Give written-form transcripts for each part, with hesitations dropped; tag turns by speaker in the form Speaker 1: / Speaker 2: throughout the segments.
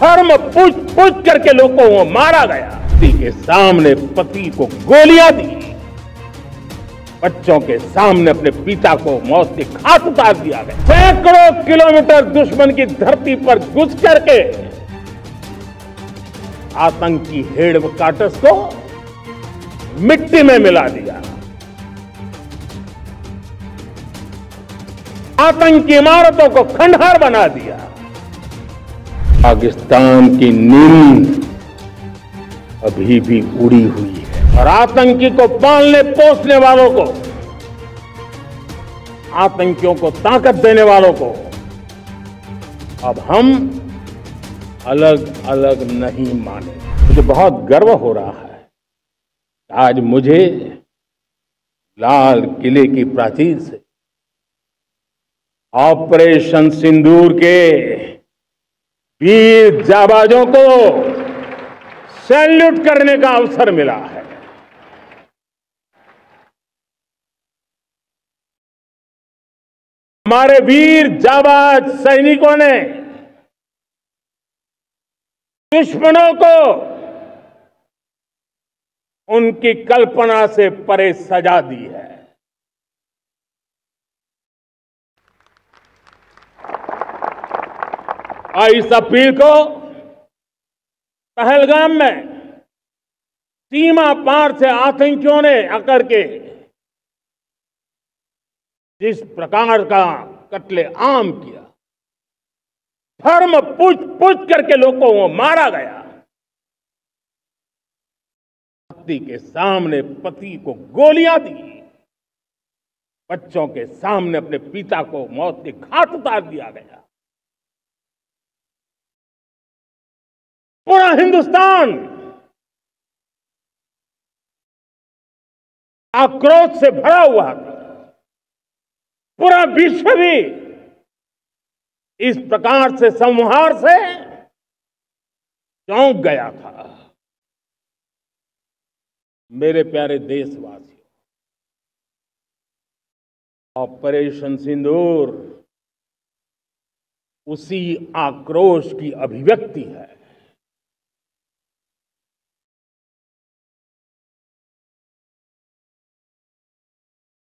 Speaker 1: धर्म पूछ पूछ करके लोगों को मारा गया। पति के सामने पति को गोलियां दी, बच्चों के सामने अपने पिता को मौत के घाट उतार दिया गया। सैकड़ों किलोमीटर दुश्मन की धरती पर घुस करके आतंकी हेडक्वार्टर्स को मिट्टी में मिला दिया, आतंकी इमारतों को खंडहर बना दिया। पाकिस्तान की नींद अभी भी उड़ी हुई है और आतंकी को पालने पोसने वालों को, आतंकियों को ताकत देने वालों को अब हम अलग अलग नहीं मानेंगे। मुझे बहुत गर्व हो रहा है, आज मुझे लाल किले की प्राचीर से ऑपरेशन सिंदूर के वीर जाबाजों को सैल्यूट करने का अवसर मिला है। हमारे वीर जाबाज सैनिकों ने दुश्मनों को उनकी कल्पना से परे सजा दी है। इस अपील को पहलगाम में सीमा पार से आतंकियों ने आकर के जिस प्रकार का कत्ले आम किया, धर्म पूछ पूछ करके लोगों को मारा गया। पति के सामने पति को गोलियां दी, बच्चों के सामने अपने पिता को मौत के घाट उतार दिया गया। पूरा हिंदुस्तान आक्रोश से भरा हुआ था, पूरा विश्व भी इस प्रकार से संहार से चौंक गया था। मेरे प्यारे देशवासियों, ऑपरेशन सिंदूर उसी आक्रोश की अभिव्यक्ति है।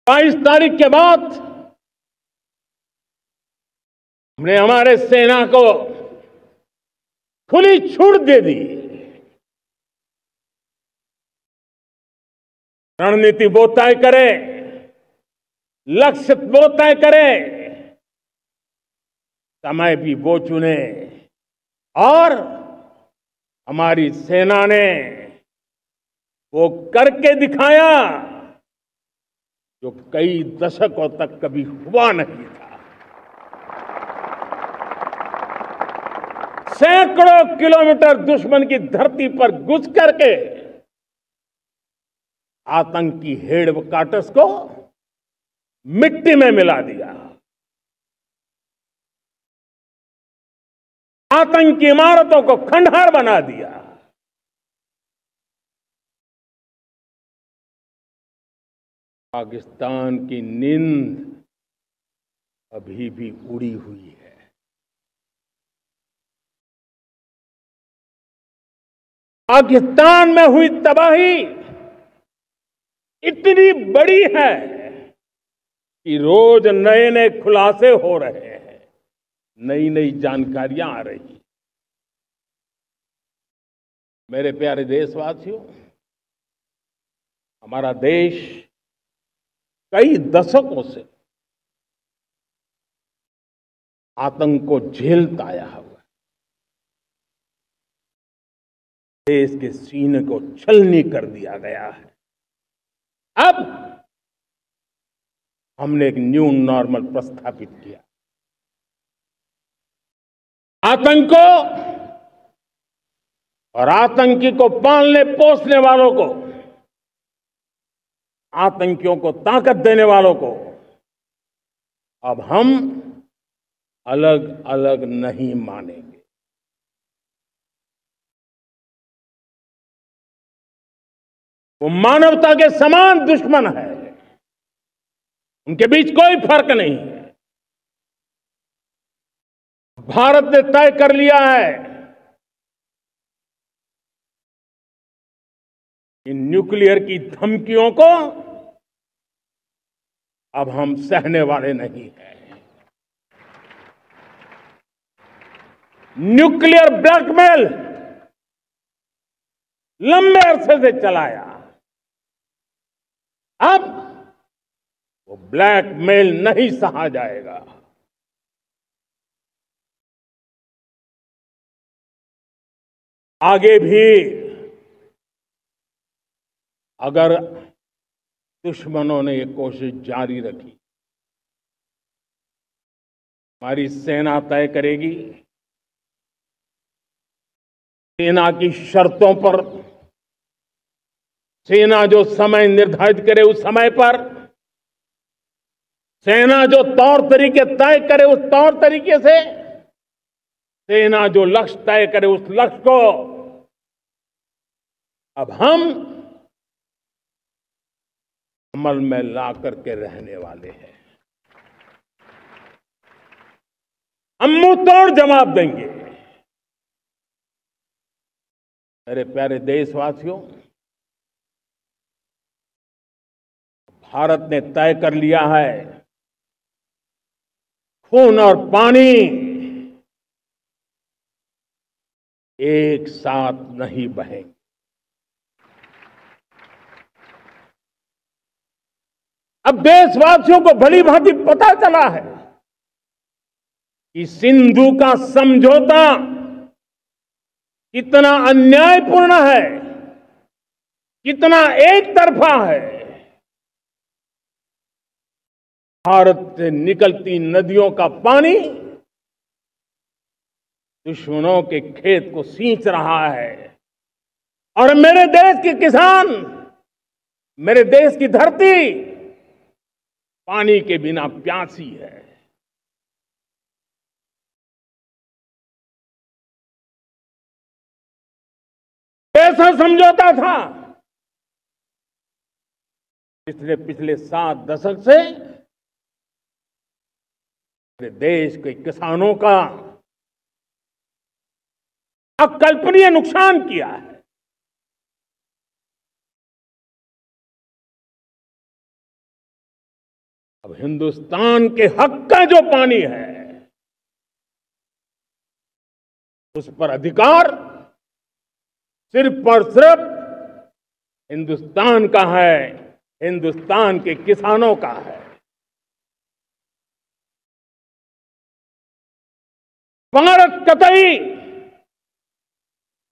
Speaker 1: 22 तारीख के बाद हमने हमारे सेना को खुली छूट दे दी। रणनीति वो तय करे, लक्ष्य वो तय करे, समय भी वो चुने और हमारी सेना ने वो करके दिखाया जो कई दशकों तक कभी हुआ नहीं था। सैकड़ों किलोमीटर दुश्मन की धरती पर घुस करके आतंकी हेडक्वार्टर्स को मिट्टी में मिला दिया, आतंकी इमारतों को खंडहर बना दिया। पाकिस्तान की नींद अभी भी उड़ी हुई है। पाकिस्तान में हुई तबाही इतनी बड़ी है कि रोज नए नए खुलासे हो रहे हैं, नई नई जानकारियां आ रही। मेरे प्यारे देशवासियों, हमारा देश कई दशकों से आतंक को झेलता आया हुआ है। देश के सीने को छलनी कर दिया गया है। अब हमने एक न्यू नॉर्मल प्रस्थापित किया। आतंक को और आतंकी को पालने पोसने वालों को, आतंकियों को ताकत देने वालों को अब हम अलग अलग नहीं मानेंगे। वो मानवता के समान दुश्मन है, उनके बीच कोई फर्क नहीं है। भारत ने तय कर लिया है इन न्यूक्लियर की धमकियों को अब हम सहने वाले नहीं हैं। न्यूक्लियर ब्लैकमेल लंबे अरसे से चलाया, अब वो ब्लैकमेल नहीं सहा जाएगा। आगे भी अगर दुश्मनों ने ये कोशिश जारी रखी, हमारी सेना तय करेगी, सेना की शर्तों पर, सेना जो समय निर्धारित करे उस समय पर, सेना जो तौर तरीके तय करे उस तौर तरीके से, सेना जो लक्ष्य तय करे उस लक्ष्य को अब हम अमल में ला करके रहने वाले हैं। हम मुंह तोड़ जवाब देंगे। मेरे प्यारे देशवासियों, भारत ने तय कर लिया है, खून और पानी एक साथ नहीं बहेंगे। अब देशवासियों को भली भांति पता चला है कि सिंधु का समझौता कितना अन्यायपूर्ण है, कितना एक तरफा है। भारत से निकलती नदियों का पानी दुश्मनों के खेत को सींच रहा है और मेरे देश के किसान, मेरे देश की धरती पानी के बिना प्यासी है। ऐसा समझौता था पिछले 7 दशक से मेरे देश के किसानों का अकल्पनीय नुकसान किया है। अब हिंदुस्तान के हक का जो पानी है उस पर अधिकार सिर्फ और सिर्फ हिंदुस्तान का है, हिंदुस्तान के किसानों का है। भारत कतई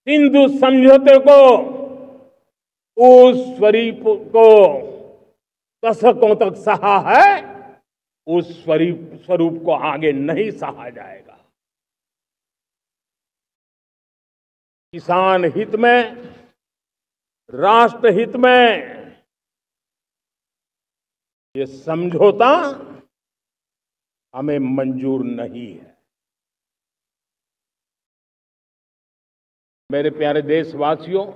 Speaker 1: सिंधु समझौते को, उस स्वरूप को दशकों तक सहा है, उस स्वरूप को आगे नहीं सहा जाएगा। किसान हित में, राष्ट्र हित में ये समझौता हमें मंजूर नहीं है। मेरे प्यारे देशवासियों,